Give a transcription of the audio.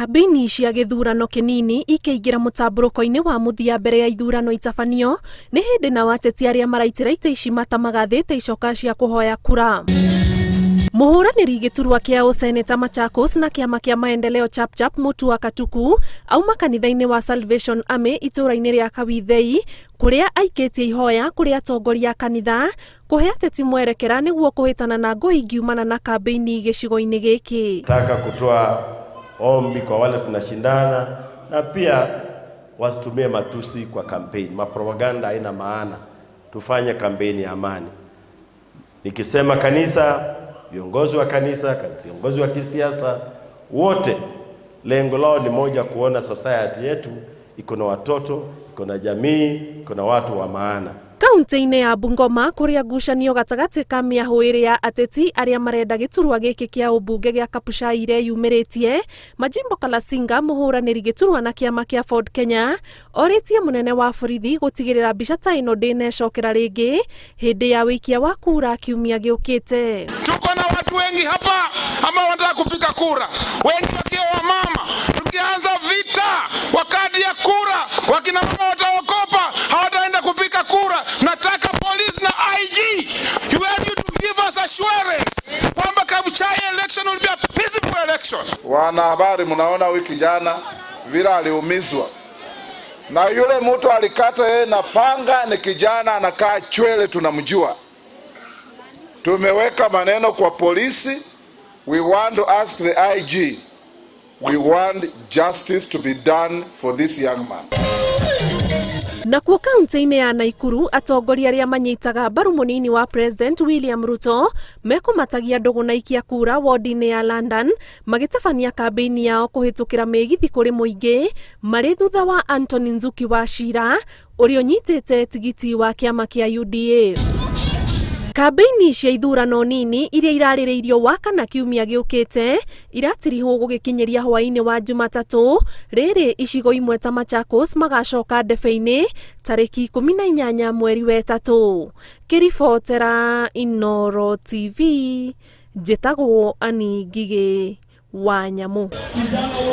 Kambĩini cia gĩthurano kĩnini ikĩingĩra mũtambũrũko-inĩ wa mũthia mbere ya ithurano itabanio nĩ hĩndĩ na ateti arĩa maraitĩra itĩ ici matamagathĩte icoka cia kũhoya kura. Mũhũranĩri gĩturwa kĩa ũseneta Machakos na kĩama kĩa maendeleo Chapchap Mutua Katuku auma kanitha-inĩ wa Salvation Army itũra-inĩ rĩa Kawithei kũrĩa aikĩtie ihoya kũrĩ atongoria a kanitha kũhe ateti mwerekera nĩguo kũhĩtana na ngũĩ ingiumana na kambĩini gĩcigo-inĩ gĩkĩ. Nataka kutoa ombi kwa wale tunashindana na pia wasitumie matusi kwa kampeni. Mapropaganda haina maana. Tufanye kampeni ya amani. Nikisema kanisa, viongozi wa kanisa, viongozi wa kisiasa, wote lengo lao ni moja, kuona society yetu iko na watoto, iko na jamii, iko na watu wa maana. Kaunti-inĩ ya Bungoma kũrĩa ngucanio gatagatĩ ka mĩahũ ĩrĩ ya ateti arĩa marenda gĩturwa gĩkĩ kĩa ũmbunge gĩa Kabuchai yumĩrĩtie, Majimbo Kalasinga mũhũranĩri gĩturwa na kĩama kĩa Ford Kenya orĩtie mũnene wa borithi gũtigĩrĩra mbica ta ĩno ndĩnecokera rĩngĩ hĩndĩ ya wĩikia wa kura kiumia gĩũkĩte. Tuko na watu wengi hapa ambao wanataka kupiga kura, wengi wakiwa wamama. Tukianza vita wakati ya kura, wakina mama wataokopa, hawataenda kupiga kura. Nataka police na IG, you have to give us assurance kwamba Kabuchai election will be a peaceful election. Wanahabari, mnaona wiki jana vile aliumizwa na yule mtu alikata yeye na panga, ni kijana anakaa Chwele, tunamjua. Tumeweka maneno kwa polisi. We want to ask the IG, we want justice to be done for this young man. Nakuo kaunti-inĩ ya Naikuru atongoria arĩa manyitaga mbaru mũnini wa President William Ruto mekumatagia ndũgũ na ikia kura ward-inĩ ya London magĩtabania kambĩini yao kũhĩtũkĩra mĩgithi kũrĩ mũingĩ marĩ thutha wa Anthony Nzuki wa Shira ũrĩa ũnyitĩte tigiti wa kĩama kĩa UDA. Kambĩini cia ithurano nini iria irarĩrĩirio wakana kiumia gĩũkĩte iratirihwo gũgĩkinyĩria hwaĩ-inĩ wa Jumatatũ, rĩrĩ icigo imwe ta Machakos magacoka ndebe-inĩ tarĩki 18 mweri wa ĩtatũ. Kĩribotera Inooro TV, njĩtagwo Ani Ngigĩ wa Nyamũ.